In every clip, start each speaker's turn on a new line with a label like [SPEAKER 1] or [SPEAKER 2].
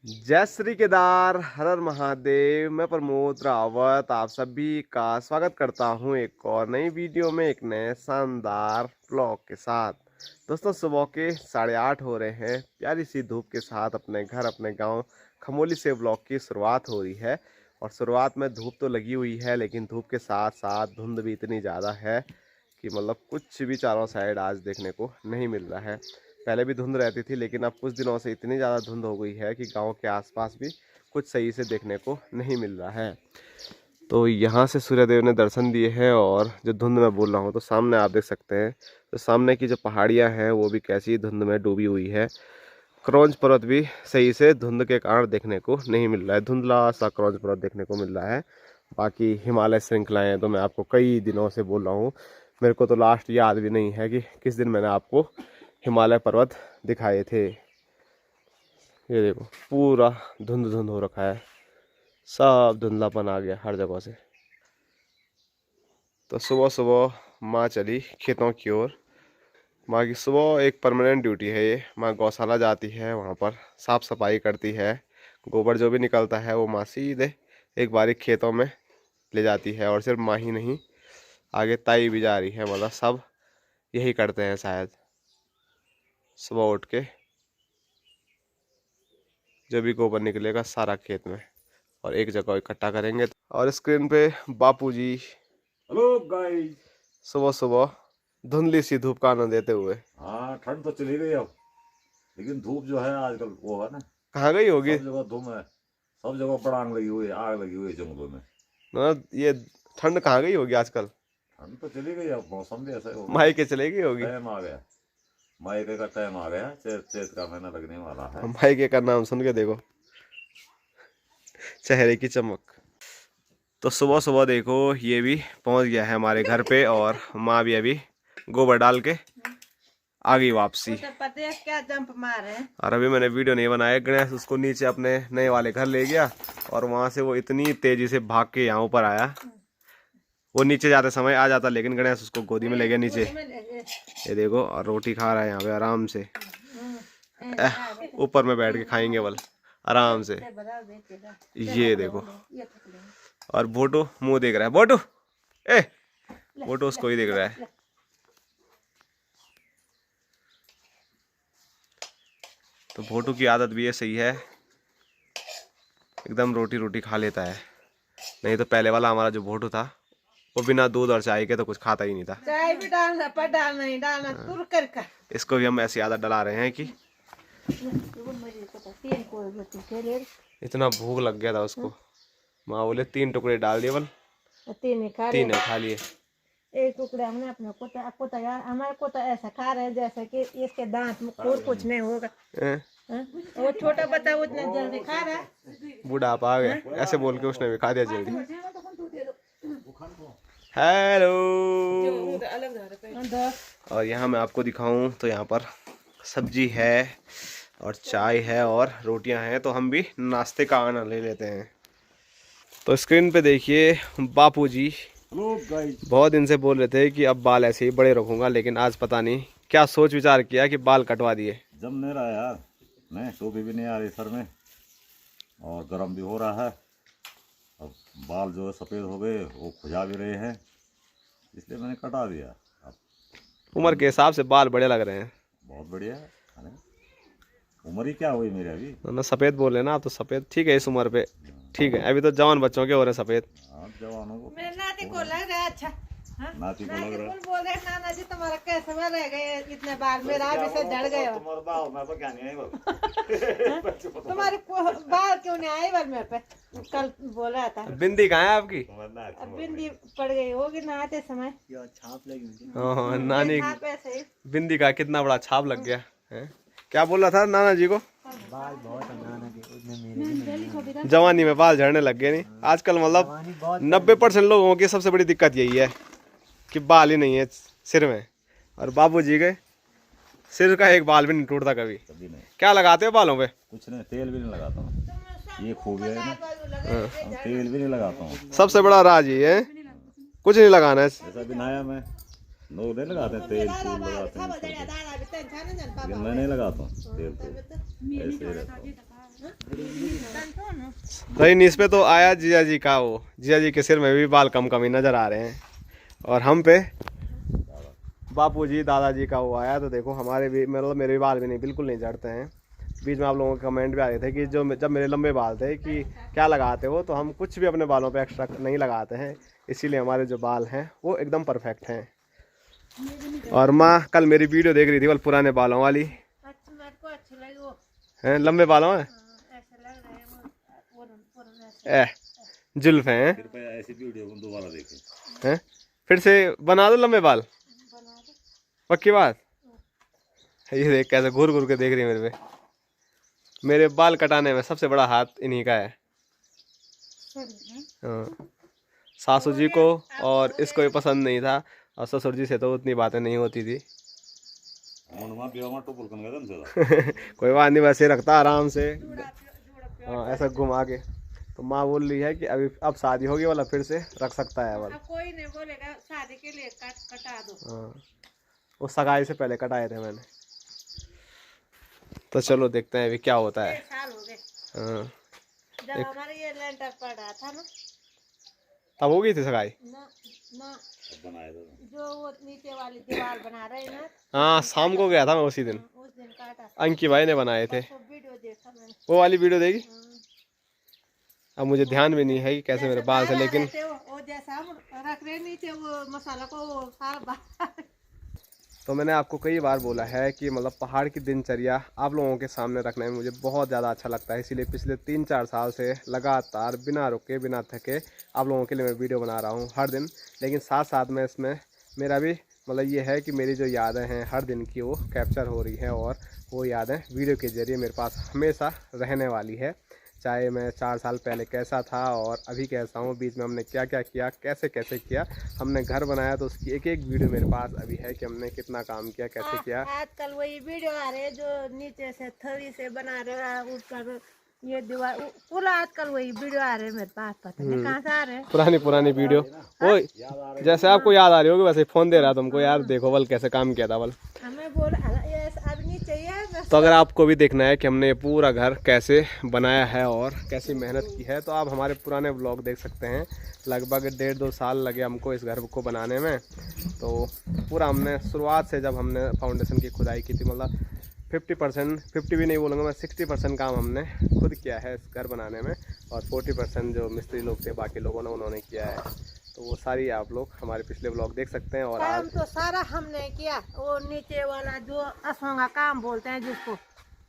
[SPEAKER 1] जय श्री केदार, हर हर महादेव। मैं प्रमोद रावत आप सभी का स्वागत करता हूं एक और नई वीडियो में, एक नए शानदार ब्लॉग के साथ। दोस्तों, सुबह के 8:30 हो रहे हैं। प्यारी सी धूप के साथ अपने घर, अपने गांव खमोली से ब्लॉग की शुरुआत हो रही है। और शुरुआत में धूप तो लगी हुई है, लेकिन धूप के साथ साथ धुंध भी इतनी ज़्यादा है कि मतलब कुछ भी चारों साइड आज देखने को नहीं मिल रहा है। पहले भी धुंध रहती थी, लेकिन अब कुछ दिनों से इतनी ज़्यादा धुंध हो गई है कि गांव के आसपास भी कुछ सही से देखने को नहीं मिल रहा है। तो यहाँ से सूर्यदेव ने दर्शन दिए हैं, और जो धुंध में बोल रहा हूँ तो सामने आप देख सकते हैं। तो सामने की जो पहाड़ियाँ हैं वो भी कैसी धुंध में डूबी हुई है। क्रौंच पर्वत भी सही से धुंध के कारण देखने को नहीं मिल रहा है। धुंधला सा क्रौंच पर्वत देखने को मिल रहा है। बाकी हिमालय श्रृंखलाएँ तो मैं आपको कई दिनों से बोल रहा हूँ। मेरे को तो लास्ट याद भी नहीं है कि किस दिन मैंने आपको हिमालय पर्वत दिखाए थे। ये देखो, पूरा धुंध धुंध हो रखा है, सब धुंधलापन आ गया हर जगह से। तो सुबह सुबह माँ चली खेतों की ओर। माँ की सुबह एक परमानेंट ड्यूटी है ये। माँ गौशाला जाती है, वहाँ पर साफ सफाई करती है। गोबर जो भी निकलता है वो माँ सीधे एक बारी खेतों में ले जाती है। और सिर्फ माँ ही नहीं, आगे ताई भी जा रही है। मतलब सब यही करते हैं शायद। सुबह उठ के जो भी गोबर निकलेगा सारा खेत में और एक जगह इकट्ठा करेंगे। और स्क्रीन पे बापूजी
[SPEAKER 2] हेलो गाइस।
[SPEAKER 1] सुबह सुबह धुंधली सी धूप का आनंद लेते हुए।
[SPEAKER 2] हाँ, ठंड तो चली गई अब, लेकिन धूप जो है आजकल वो है ना,
[SPEAKER 1] कहाँ गई होगी
[SPEAKER 2] सब जगह धूप है। सब जगह पड़ांग लगी हुई है, आग लगी हुई है जंगलों में।
[SPEAKER 1] ना? ये ठंड कहाँ गई होगी आजकल?
[SPEAKER 2] ठंड तो चली गई, अब मौसम भी ऐसा ही हो गया।
[SPEAKER 1] माई के चले गई होगी।
[SPEAKER 2] टाइम आ गया, मायके का टाइम आ गया। चैत चैत का महीना लगने वाला है।
[SPEAKER 1] माई के का नाम सुन के देखो चेहरे की चमक। तो सुबह सुबह देखो, ये भी पहुंच गया है हमारे घर पे, और माँ भी अभी गोबर डाल के आ गई वापसी।
[SPEAKER 3] क्या जंप मारे।
[SPEAKER 1] और अभी मैंने वीडियो नहीं बनाया। गणेश उसको नीचे अपने नए वाले घर ले गया, और वहां से वो इतनी तेजी से भाग के यहाँ ऊपर आया। वो नीचे जाते समय आ जाता, लेकिन गणेश उसको गोदी में ले गया नीचे। ये देखो, और रोटी खा रहा है यहाँ पे आराम से। ऊपर में बैठ के खाएंगे बल आराम से। ये देखो, और बोटो मुंह देख रहा है। बोटो, बोटो उसको ही देख रहा है। तो भोटू की आदत भी है, सही है, एकदम रोटी रोटी खा लेता है। नहीं तो पहले वाला हमारा जो भोटू था, वो बिना दूध और चाय के तो कुछ खाता ही नहीं था।
[SPEAKER 3] चाय भी डालना पर डालना ही डालना तुर कर का।
[SPEAKER 1] इसको भी हम ऐसी आदत डला रहे हैं कि इतना भूख लग गया था उसको। माँ बोले 3 टुकड़े डाल दिए, बल तीन खा लिए।
[SPEAKER 3] एक टुकड़े हमने अपने को यार हमारे को तो ऐसा खा रहे हैं जैसे कि इसके दांत में और कुछ नहीं होगा। वो छोटा बच्चा उतना जल्दी खा रहा है।
[SPEAKER 1] बुढ़ापा आ गया, ऐसे बोल के उसने भी खा दिया जल्दी। हेलो। और यहाँ मैं आपको दिखाऊं तो यहाँ पर सब्जी है और चाय है और रोटियां हैं। तो हम भी नाश्ते का आनंद ले लेते हैं। तो स्क्रीन पे देखिए, बापूजी बहुत दिन से बोल रहे थे कि अब बाल ऐसे ही बड़े रखूंगा, लेकिन आज पता नहीं क्या सोच विचार किया कि बाल कटवा दिए।
[SPEAKER 2] जम नहीं रहा यार, नहीं टोपी भी नहीं आ रही सर में, और गर्म भी हो रहा है। अब बाल जो है सफ़ेद हो गए, वो खुजा भी रहे हैं, इसलिए मैंने कटा दिया। अब
[SPEAKER 1] उम्र के हिसाब से बाल बड़े लग रहे हैं।
[SPEAKER 2] बहुत बढ़िया है। उम्र ही क्या हुई मेरी अभी।
[SPEAKER 1] ना सफ़ेद बोले ना, तो सफ़ेद ठीक है इस उम्र पे, ठीक है। अभी तो जवान बच्चों के हो रहे सफ़ेद।
[SPEAKER 2] हाँ, जवानों को,
[SPEAKER 3] मेरे नाती को लग रहा है अच्छा।
[SPEAKER 2] नाती को लग रहा है।
[SPEAKER 3] बोल रहे नाना जी तुम्हारा कैसे में रह गए इतने बाल, मेरा अभी से झड़ गए हो। तुम्हारे बाल क्यों नहीं आए बाल मेरे पे, कल बोल रहा था।
[SPEAKER 1] बिंदी कहाँ है आपकी?
[SPEAKER 3] अब बिंदी पड़ गई होगी नहाते समय।
[SPEAKER 1] छाप लगी। हाँ, नानी
[SPEAKER 3] ऐसे ही
[SPEAKER 1] बिंदी का कितना बड़ा छाप लग गया है। क्या बोल रहा था नाना जी को?
[SPEAKER 4] बाल बहुत है नाना के,
[SPEAKER 1] जवानी में बाल झड़ने लग गए। नहीं आजकल मतलब 90% लोगों की सबसे बड़ी दिक्कत यही है कि बाल ही नहीं है सिर में। और बाबूजी के सिर का एक बाल भी नहीं टूटता कभी।
[SPEAKER 2] नहीं।
[SPEAKER 1] क्या लगाते हो बालों पे?
[SPEAKER 2] कुछ नहीं, तेल भी नहीं लगाता हूँ, ये खूबिया है ना। तेल भी नहीं लगाता हूँ।
[SPEAKER 1] सबसे बड़ा राज ये है, कुछ नहीं लगाना है।
[SPEAKER 2] जैसा भी नहाया मैं, लोग नहीं लगाते हैं तेल, फूल लगाते हैं, लेकिन मैं नहीं लगाता हूँ तेल, तो ऐसे ही रहता हूँ।
[SPEAKER 1] लेकिन इस पे तो आया जिया जी का, वो जिया जी के सिर में भी बाल कम कम ही नजर आ रहे हैं, और हम पे बापू जी दादाजी का वो आया। तो देखो हमारे भी, मतलब मेरे बाल भी नहीं, बिल्कुल नहीं झड़ते हैं। बीच में आप लोगों के कमेंट भी आ रहे थे कि जो जब मेरे लंबे बाल थे कि क्या लगाते हो, तो हम कुछ भी अपने बालों पे एक्स्ट्रा नहीं लगाते हैं, इसीलिए हमारे जो बाल हैं वो एकदम परफेक्ट हैं। और माँ कल मेरी वीडियो देख रही थी, कल पुराने बालों वाली हैं, लंबे बालों हैं, जुल्फ हैं,
[SPEAKER 2] कृपया ऐसी वीडियो को दोबारा देखें।
[SPEAKER 1] हैं, फिर से बना दो लंबे बाल, पक्की बात। ये देख कैसे घूर घूर के देख रही है मेरे पे। मेरे बाल कटाने में सबसे बड़ा हाथ इन्हीं का है। हाँ। सासू जी को और इसको भी पसंद नहीं था, और ससुर जी से तो उतनी बातें नहीं होती थी। कोई बात नहीं, वैसे रखता आराम से, हाँ ऐसा घुमा के। तो माँ बोल रही है कि अभी अब शादी होगी वाला फिर से रख सकता है वाला।
[SPEAKER 3] कोई नहीं बोलेगा शादी के लिए कटा दो।
[SPEAKER 1] हाँ वो सगाई से पहले कटाए थे मैंने। तो चलो देखते हैं अभी क्या होता है।
[SPEAKER 3] साल हो गए
[SPEAKER 1] हाँ
[SPEAKER 3] जब हमारे ये लेंटर पड़ा था ना,
[SPEAKER 1] तब हो गई थी सगाई
[SPEAKER 3] ना जो वो नीचे वाली दीवार बना रहे ना।
[SPEAKER 1] हाँ शाम को गया था मैं उसी दिन,
[SPEAKER 3] उस दिन काटा
[SPEAKER 1] अंकी भाई ने बनाए थे।
[SPEAKER 3] तो वीडियो देखा मैंने।
[SPEAKER 1] वो वाली वीडियो देगी। अब मुझे ध्यान भी नहीं है कि कैसे मेरे बाल थे, लेकिन
[SPEAKER 3] वो जैसा हम रख रहे नीचे वो मसाला को वो सारा
[SPEAKER 1] तो मैंने आपको कई बार बोला है कि मतलब पहाड़ की दिनचर्या आप लोगों के सामने रखने में मुझे बहुत ज़्यादा अच्छा लगता है, इसीलिए पिछले 3-4 साल से लगातार बिना रुके बिना थके आप लोगों के लिए मैं वीडियो बना रहा हूँ हर दिन। लेकिन साथ साथ में इसमें मेरा भी मतलब ये है कि मेरी जो यादें हैं हर दिन की वो कैप्चर हो रही हैं, और वो यादें वीडियो के ज़रिए मेरे पास हमेशा रहने वाली है। चाहे मैं 4 साल पहले कैसा था और अभी कैसा हूँ, बीच में हमने क्या क्या किया, कैसे कैसे किया। हमने घर बनाया तो उसकी एक एक वीडियो मेरे पास अभी है कि हमने कितना काम किया, कैसे किया।
[SPEAKER 3] आजकल वही वीडियो आ रहे हैं जो नीचे से थड़ी से बना रहे हैं, ऊपर ये दीवार पूरा आजकल वही वीडियो आ रहे हैं मेरे पास, पता नहीं कहाँ से आ रहे हैं।
[SPEAKER 1] पुरानी वीडियो वो जैसे आपको याद आ रही होगी वैसे फ़ोन दे रहा तुमको, यार देखो बल कैसे काम किया था बल।
[SPEAKER 3] हमें बोल अब नहीं चाहिए।
[SPEAKER 1] तो अगर आपको भी देखना है कि हमने ये पूरा घर कैसे बनाया है और कैसी मेहनत की है, तो आप हमारे पुराने ब्लॉग देख सकते हैं। लगभग 1.5-2 साल लगे हमको इस घर को बनाने में। तो पूरा हमने शुरुआत से जब हमने फाउंडेशन की खुदाई की थी, मतलब 50%, 50 भी नहीं बोलूँगा मैं, 60% काम हमने खुद किया है इस घर बनाने में, और 40% जो मिस्त्री लोग थे बाकी लोगों ने उन्होंने किया है। तो वो सारी आप लोग हमारे पिछले ब्लॉग देख सकते हैं। और
[SPEAKER 3] काम
[SPEAKER 1] आज
[SPEAKER 3] तो सारा हमने किया, वो नीचे वाला जो असोंगा काम बोलते हैं जिसको,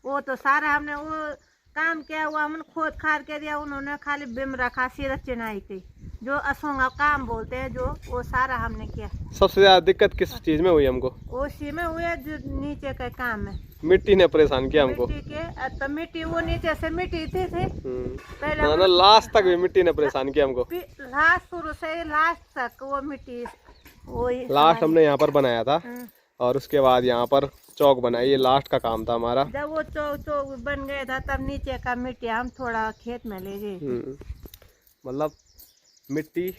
[SPEAKER 3] वो तो सारा हमने वो काम किया हुआ, हमने खोद खाद के दिया, उन्होंने खाली बिम रखा सिर चिनाई की, जो असोंगा काम बोलते हैं जो, वो सारा हमने किया।
[SPEAKER 1] सबसे ज़्यादा दिक्कत किस चीज़ में हुई हमको?
[SPEAKER 3] उसी में हुए जो नीचे का काम में,
[SPEAKER 1] मिट्टी ने परेशान किया हमको।
[SPEAKER 3] मिट्टी के तो मिट्टी वो नीचे से मिट्टी थी पहले,
[SPEAKER 1] ना लास्ट तक भी मिट्टी ने परेशान किया हमको।
[SPEAKER 3] लास्ट शुरू से लास्ट तक वो मिट्टी वही
[SPEAKER 1] लास्ट हमने यहाँ पर बनाया था, और उसके बाद यहाँ पर चौक बनाई, ये लास्ट का काम था हमारा।
[SPEAKER 3] जब वो चौक बन गया था तब नीचे का मिट्टी हम थोड़ा खेत में ले गए।
[SPEAKER 1] मतलब मिट्टी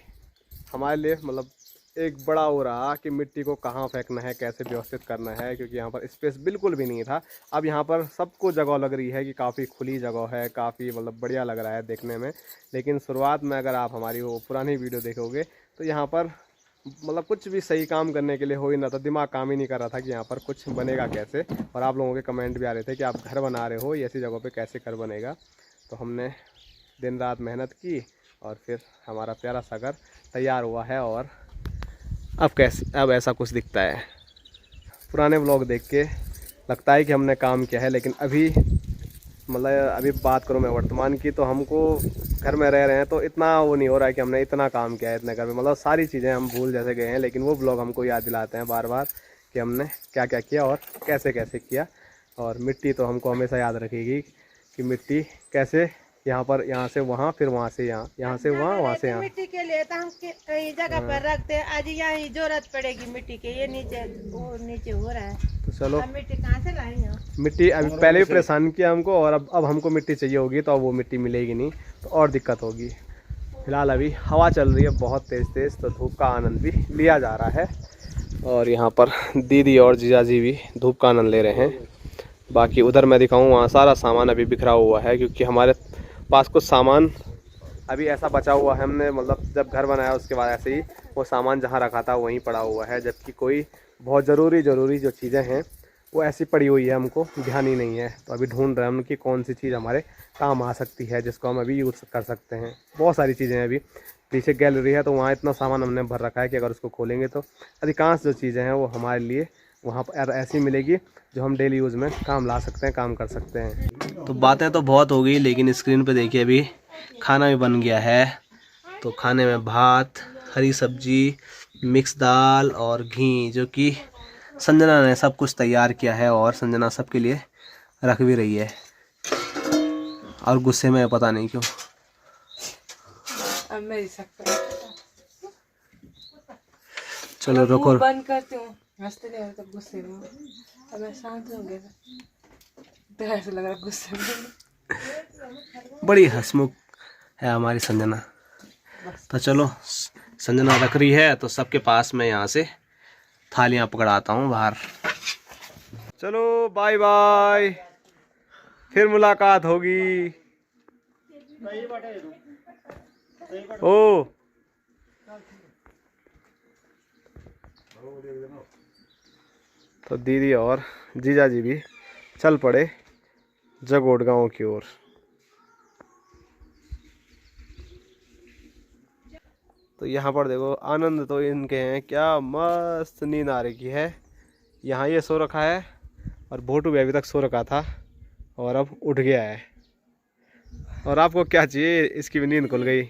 [SPEAKER 1] हमारे लिए मतलब एक बड़ा हो रहा कि मिट्टी को कहाँ फेंकना है, कैसे व्यवस्थित करना है, क्योंकि यहाँ पर स्पेस बिल्कुल भी नहीं था। अब यहाँ पर सबको जगह लग रही है कि काफ़ी खुली जगह है, काफ़ी मतलब बढ़िया लग रहा है देखने में। लेकिन शुरुआत में अगर आप हमारी वो पुरानी वीडियो देखोगे तो यहाँ पर मतलब कुछ भी सही काम करने के लिए हो ही ना था, दिमाग काम ही नहीं कर रहा था कि यहाँ पर कुछ बनेगा कैसे। और आप लोगों के कमेंट भी आ रहे थे कि आप घर बना रहे हो, ऐसी जगह पे कैसे घर बनेगा। तो हमने दिन रात मेहनत की और फिर हमारा प्यारा सा घर तैयार हुआ है। और अब ऐसा कुछ दिखता है। पुराने व्लॉग देख के लगता है कि हमने काम किया है, लेकिन अभी मतलब अभी बात करूँ मैं वर्तमान की, तो हमको घर में रह रहे हैं तो इतना वो नहीं हो रहा है कि हमने इतना काम किया है इतने घर में। मतलब सारी चीज़ें हम भूल जैसे गए हैं, लेकिन वो ब्लॉग हमको याद दिलाते हैं बार बार कि हमने क्या क्या किया और कैसे कैसे किया। और मिट्टी तो हमको हमेशा याद रखेगी कि मिट्टी कैसे यहाँ से वहाँ, फिर वहाँ से यहाँ से वहाँ, वहाँ से यहाँ।
[SPEAKER 3] मिट्टी के लिए तो हम कई जगह पर रखते हैं, आज यहाँ जरूरत पड़ेगी मिट्टी के, ये नीचे हो रहा है।
[SPEAKER 1] तो चलो
[SPEAKER 3] मिट्टी कहाँ से लाएंगे?
[SPEAKER 1] मिट्टी अभी पहले भी परेशान किया हमको, और अब हमको मिट्टी चाहिए होगी तो अब वो मिट्टी मिलेगी नहीं, तो और दिक्कत होगी। फिलहाल अभी हवा चल रही है बहुत तेज़, तो धूप का आनंद भी लिया जा रहा है। और यहाँ पर दीदी और जीजा जी भी धूप का आनंद ले रहे हैं। बाकी उधर मैं दिखाऊँ वहाँ सारा सामान अभी बिखरा हुआ है, क्योंकि हमारे पास कुछ सामान अभी ऐसा बचा हुआ है, हमने मतलब जब घर बनाया उसके बाद ऐसे ही वो सामान जहाँ रखा था वहीं पड़ा हुआ है, जबकि कोई बहुत ज़रूरी जो चीज़ें हैं वो ऐसी पड़ी हुई है, हमको ध्यान ही नहीं है। तो अभी ढूंढ रहे हैं हम कि कौन सी चीज़ हमारे काम आ सकती है, जिसको हम अभी यूज़ कर सकते हैं। बहुत सारी चीज़ें हैं, अभी पीछे गैलरी है तो वहाँ इतना सामान हमने भर रखा है कि अगर उसको खोलेंगे तो अधिकांश जो चीज़ें हैं वो हमारे लिए वहाँ पर ऐसी मिलेगी जो हम डेली यूज़ में काम ला सकते हैं, काम कर सकते हैं। तो बातें तो बहुत हो गई, लेकिन स्क्रीन पे देखिए अभी खाना भी बन गया है। तो खाने में भात, हरी सब्जी, मिक्स दाल और घी, जो कि संजना ने सब कुछ तैयार किया है और संजना सबके लिए रख भी रही है, और गुस्से में पता नहीं क्यों।
[SPEAKER 5] अब मेरी सकता
[SPEAKER 1] चलो रुको,
[SPEAKER 5] बंद करती हूँ, हंसते नहीं तब गुस्से में। अब मैं शांत हो गया, तो ऐसा लग रहा गुस्से में।
[SPEAKER 1] बड़ी हंसमुख है हमारी संजना। तो चलो, संजना रख रही है तो सबके पास मैं यहाँ से थालियाँ पकड़ाता हूँ बाहर। चलो बाय बाय, फिर मुलाकात होगी। ओ तो दीदी और जीजा जी भी चल पड़े जगोट गांव की ओर। तो यहाँ पर देखो, आनंद तो इनके हैं, क्या मस्त नींद आ रही है। यहाँ ये सो रखा है और भोटू भी अभी तक सो रखा था और अब उठ गया है। और आपको क्या चाहिए, इसकी भी नींद खुल गई।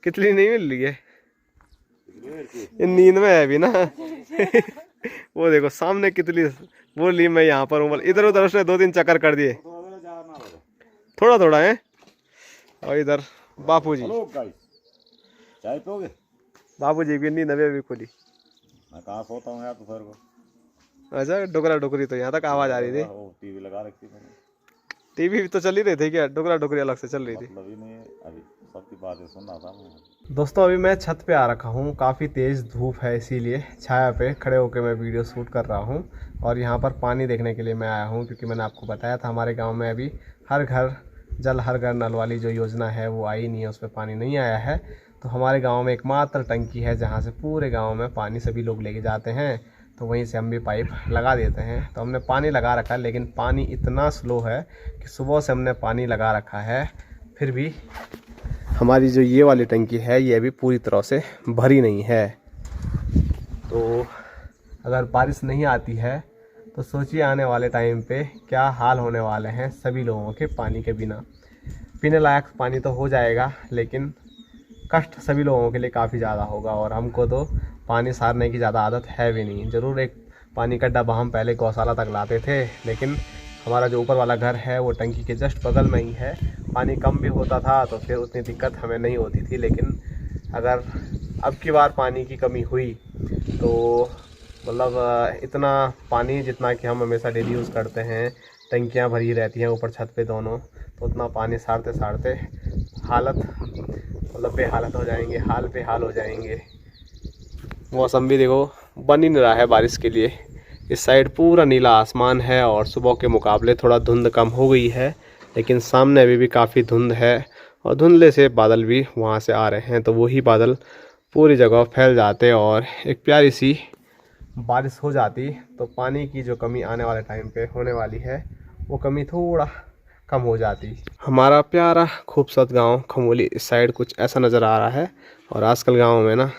[SPEAKER 1] कितनी नहीं मिल रही है, इन नींद में है अभी ना। वो देखो सामने कितनी बोल ली, मैं यहाँ पर हूँ, इधर उधर उसने 2-3 चक्कर कर दिए, थोड़ा थोड़ा है। और इधर बापूजी,
[SPEAKER 2] चाय पियोगे?
[SPEAKER 1] बापूजी की नींद अभी खुली।
[SPEAKER 2] मैं कहाँ सोता हूँ यार दोपहर को।
[SPEAKER 1] अच्छा, डोकरा डोकरी तो यहाँ तक आवाज आ रही थी।
[SPEAKER 2] टीवी लगा रखी मैंने।
[SPEAKER 1] टीवी भी तो चल ही रही थी क्या, डोकरा डोकरी अलग से चल रही थी?
[SPEAKER 2] मतलब ही नहीं है, अभी सबकी बातें सुन रहा था मैं।
[SPEAKER 1] दोस्तों अभी मैं छत पे आ रखा हूँ, काफ़ी तेज़ धूप है, इसीलिए छाया पे खड़े होकर मैं वीडियो शूट कर रहा हूँ। और यहाँ पर पानी देखने के लिए मैं आया हूँ, क्योंकि मैंने आपको बताया था हमारे गाँव में अभी हर घर जल हर घर नल वाली जो योजना है वो आई नहीं है, उसमें पानी नहीं आया है। तो हमारे गांव में एकमात्र टंकी है जहां से पूरे गांव में पानी सभी लोग लेके जाते हैं, तो वहीं से हम भी पाइप लगा देते हैं। तो हमने पानी लगा रखा है, लेकिन पानी इतना स्लो है कि सुबह से हमने पानी लगा रखा है, फिर भी हमारी जो ये वाली टंकी है ये अभी पूरी तरह से भरी नहीं है। तो अगर बारिश नहीं आती है तो सोचिए आने वाले टाइम पे क्या हाल होने वाले हैं सभी लोगों के पानी के बिना। पीने लायक पानी तो हो जाएगा, लेकिन कष्ट सभी लोगों के लिए काफ़ी ज़्यादा होगा। और हमको तो पानी सारने की ज़्यादा आदत है भी नहीं। ज़रूर एक पानी का डब्बा हम पहले गौशाला तक लाते थे, लेकिन हमारा जो ऊपर वाला घर है वो टंकी के जस्ट बगल में ही है। पानी कम भी होता था तो फिर उतनी दिक्कत हमें नहीं होती थी, लेकिन अगर अब की बार पानी की कमी हुई तो मतलब इतना पानी जितना कि हम हमेशा डेली यूज़ करते हैं, टंकियाँ भरी रहती हैं ऊपर छत पे दोनों, तो उतना पानी सारते सारते हालत मतलब बेहालत हो जाएंगे, हाल पे हाल हो जाएंगे। मौसम भी देखो बन ही नहीं रहा है बारिश के लिए। इस साइड पूरा नीला आसमान है और सुबह के मुकाबले थोड़ा धुंध कम हो गई है, लेकिन सामने अभी भी काफ़ी धुंध है और धुंधले से बादल भी वहाँ से आ रहे हैं। तो वही बादल पूरी जगह फैल जाते और एक प्यारी सी बारिश हो जाती तो पानी की जो कमी आने वाले टाइम पे होने वाली है वो कमी थोड़ा कम हो जाती। हमारा प्यारा खूबसूरत गांव खमोली इस साइड कुछ ऐसा नज़र आ रहा है। और आजकल गांव में ना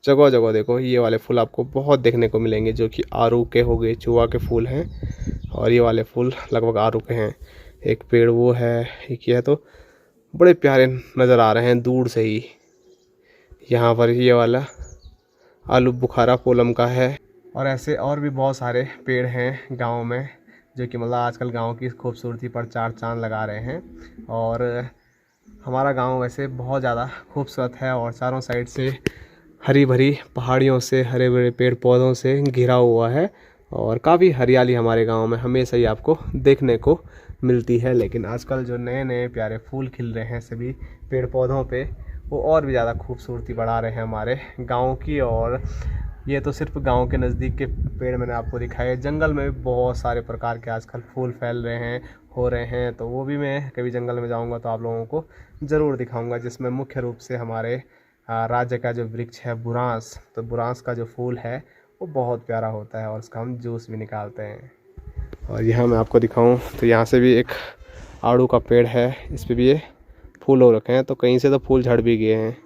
[SPEAKER 1] जगह जगह देखो ये वाले फूल आपको बहुत देखने को मिलेंगे, जो कि आरू के हो गए, चुआ के फूल हैं, और ये वाले फूल लगभग आरू के हैं। एक पेड़ वो है, एक ये है, तो बड़े प्यारे नज़र आ रहे हैं दूर से ही। यहाँ पर ये वाला आलू बुखारा पोलम का है, और ऐसे और भी बहुत सारे पेड़ हैं गांव में, जो कि मतलब आजकल गांव की खूबसूरती पर चार चांद लगा रहे हैं। और हमारा गांव वैसे बहुत ज़्यादा खूबसूरत है और चारों साइड से हरी भरी पहाड़ियों से, हरे भरे पेड़ पौधों से घिरा हुआ है, और काफ़ी हरियाली हमारे गांव में हमेशा ही आपको देखने को मिलती है। लेकिन आजकल जो नए नए प्यारे फूल खिल रहे हैं सभी पेड़ पौधों पे, वो और भी ज़्यादा खूबसूरती बढ़ा रहे हैं हमारे गांव की। और ये तो सिर्फ गांव के नज़दीक के पेड़ मैंने आपको दिखाए। जंगल में भी बहुत सारे प्रकार के आजकल फूल फैल रहे हैं, हो रहे हैं, तो वो भी मैं कभी जंगल में जाऊंगा तो आप लोगों को ज़रूर दिखाऊंगा। जिसमें मुख्य रूप से हमारे राज्य का जो वृक्ष है बुरांस, तो बुरांस का जो फूल है वो बहुत प्यारा होता है और उसका हम जूस भी निकालते हैं। और यहाँ मैं आपको दिखाऊं तो यहाँ से भी एक आड़ू का पेड़ है, इस पर भी ये फूल हो रखे हैं। तो कहीं से तो फूल झड़ भी गए हैं,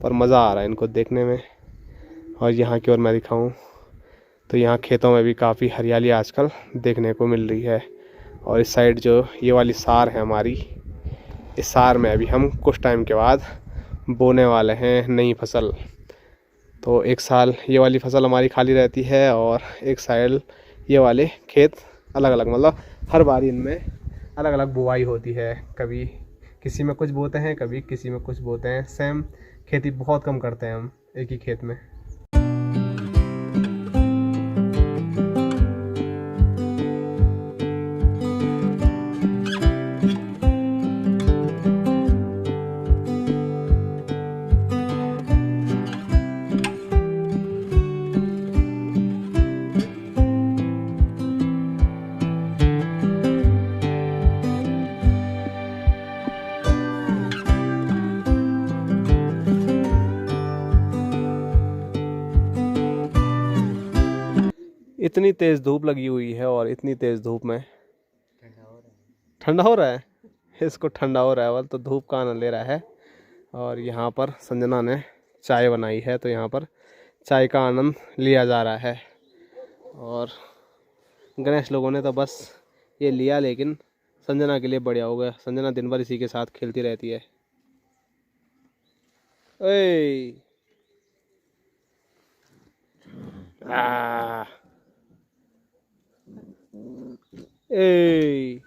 [SPEAKER 1] पर मज़ा आ रहा है इनको देखने में। और यहाँ की ओर मैं दिखाऊं तो यहाँ खेतों में भी काफ़ी हरियाली आजकल देखने को मिल रही है। और इस साइड जो ये वाली सार है हमारी, इस सार में अभी हम कुछ टाइम के बाद बोने वाले हैं नई फसल। तो एक साल ये वाली फसल हमारी खाली रहती है और एक साइड ये वाले खेत अलग अलग, मतलब हर बारी इनमें अलग अलग बुआई होती है। कभी किसी में कुछ बोते हैं, कभी किसी में कुछ बोते हैं। सेम खेती बहुत कम करते हैं हम एक ही खेत में। इतनी तेज़ धूप लगी हुई है और इतनी तेज़ धूप में ठंडा हो रहा है, इसको ठंडा हो रहा है, तो धूप का आनंद ले रहा है। और यहाँ पर संजना ने चाय बनाई है, तो यहाँ पर चाय का आनंद लिया जा रहा है। और गणेश लोगों ने तो बस ये लिया, लेकिन संजना के लिए बढ़िया हो गया। संजना दिन भर इसी के साथ खेलती रहती है। ओए आ ए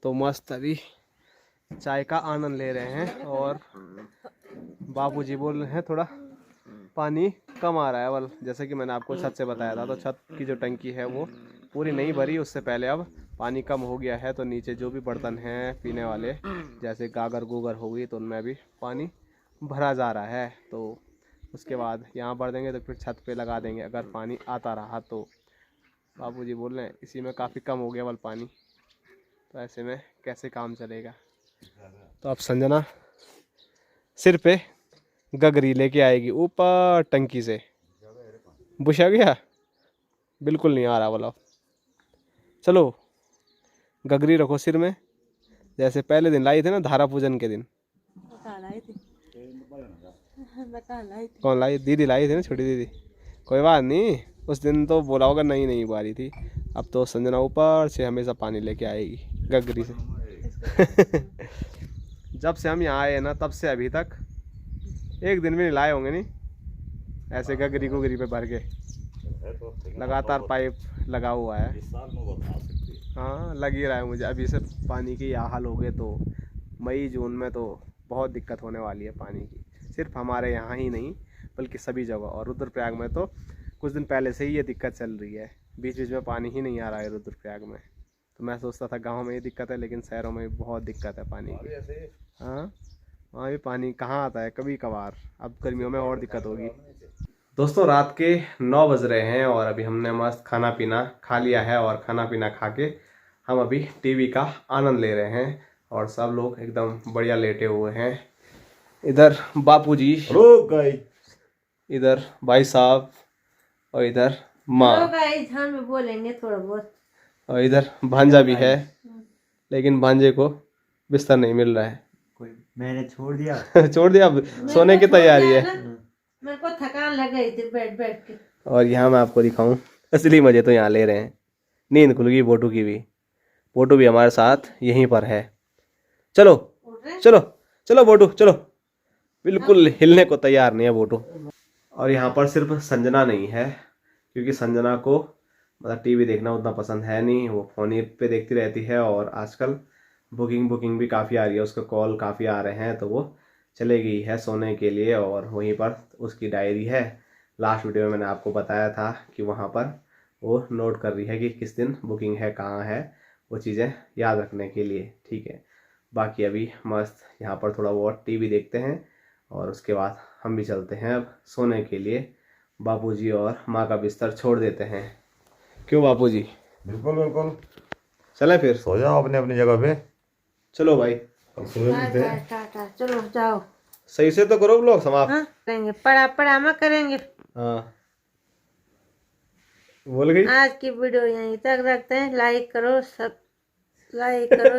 [SPEAKER 1] तो मस्त अभी चाय का आनंद ले रहे हैं। और बाबूजी बोल रहे हैं थोड़ा पानी कम आ रहा है। वल जैसे कि मैंने आपको छत से बताया था, तो छत की जो टंकी है वो पूरी नहीं भरी, उससे पहले अब पानी कम हो गया है। तो नीचे जो भी बर्तन हैं पीने वाले, जैसे गागर गूगर हो गई, तो उनमें अभी पानी भरा जा रहा है। तो उसके बाद यहाँ भर देंगे, तो फिर छत पे लगा देंगे अगर पानी आता रहा तो। बाबूजी बोल रहे हैं इसी में काफ़ी कम हो गया वल पानी, तो ऐसे में कैसे काम चलेगा। तो अब संजना सिर पे गगरी लेके आएगी ऊपर टंकी से। बुझा गया, बिल्कुल नहीं आ रहा बोला। चलो गगरी रखो सिर में, जैसे पहले दिन लाई थे ना धारा पूजन के दिन। कौन लाई? दीदी लाई थी ना, छोटी दीदी। कोई बात नहीं, उस दिन तो बोला होगा नहीं नहीं बारी थी। अब तो संजना ऊपर से हमेशा पानी लेके आएगी गगरी से। जब से हम यहाँ आए ना तब से अभी तक एक दिन भी नहीं लाए होंगे, नहीं ऐसे गगरी गुगरी पे भर के। लगातार पाइप लगा हुआ है। हाँ लग ही रहा है मुझे। अभी से पानी की यह हाल हो गए तो मई जून में तो बहुत दिक्कत होने वाली है पानी की। सिर्फ हमारे यहाँ ही नहीं बल्कि सभी जगह। और रुद्रप्रयाग में तो कुछ दिन पहले से ही ये दिक्कत चल रही है, बीच बीच में पानी ही नहीं आ रहा है रुद्रप्रयाग में। तो मैं सोचता था गांव में ये दिक्कत है, लेकिन शहरों में बहुत दिक्कत है पानी की। हाँ वहाँ भी पानी कहाँ आता है, कभी कभार। अब गर्मियों में और दिक्कत होगी। दोस्तों रात के 9 बज रहे हैं और अभी हमने मस्त खाना पीना खा लिया है। और खाना पीना खा के हम अभी टीवी का आनंद ले रहे हैं और सब लोग एकदम बढ़िया लेटे हुए हैं। इधर बापूजी, इधर भाई साहब, और इधर माँ,
[SPEAKER 3] हम बोलेंगे थोड़ा बहुत।
[SPEAKER 1] और इधर भांजा भी है, लेकिन भांजे को बिस्तर नहीं मिल रहा है।
[SPEAKER 4] कोई मैंने छोड़ दिया।
[SPEAKER 1] छोड़ दिया, अब सोने की तैयारी है।
[SPEAKER 3] मेरे को थकान लग गई थी बैठ बैठ के। और
[SPEAKER 1] यहाँ मैं आपको दिखाऊं, असली मजे तो यहाँ ले रहे हैं। नींद खुल गई बोटू की भी। बोटू भी हमारे साथ यहीं पर है। चलो चलो चलो बोटू चलो। बिल्कुल हिलने को तैयार नहीं है बोटू। और यहाँ पर सिर्फ संजना नहीं है, क्योंकि संजना को मतलब टीवी देखना उतना पसंद है नहीं। वो फ़ोन पे देखती रहती है और आजकल बुकिंग भी काफ़ी आ रही है, उसका कॉल काफ़ी आ रहे हैं। तो वो चले गई है सोने के लिए और वहीं पर उसकी डायरी है। लास्ट वीडियो में मैंने आपको बताया था कि वहाँ पर वो नोट कर रही है कि किस दिन बुकिंग है, कहाँ है, वो चीज़ें याद रखने के लिए। ठीक है, बाकी अभी मस्त यहाँ पर थोड़ा बहुत टीवी देखते हैं और उसके बाद हम भी चलते हैं अब सोने के लिए। बापूजी और माँ का बिस्तर छोड़ देते हैं। क्यों बापूजी,
[SPEAKER 2] बिल्कुल बिल्कुल,
[SPEAKER 1] चलें फिर?
[SPEAKER 2] सो जाओ अपने अपनी जगह पे।
[SPEAKER 1] चलो भाई,
[SPEAKER 2] कल सुबह मिलते हैं।
[SPEAKER 3] टाटा, चलो जाओ।
[SPEAKER 1] सही से तो करो ब्लॉग समाप्त।
[SPEAKER 3] हाँ करेंगे, पढ़ा में करेंगे।
[SPEAKER 1] हाँ बोल गई।
[SPEAKER 3] आज की वीडियो यहीं तक रखते हैं। लाइक करो,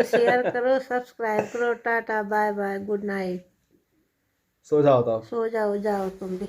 [SPEAKER 3] शेयर करो, सब्सक्राइब करो। Tata bye bye, good night.
[SPEAKER 1] सो जाओ तो।
[SPEAKER 3] सो जाओ तुम भी।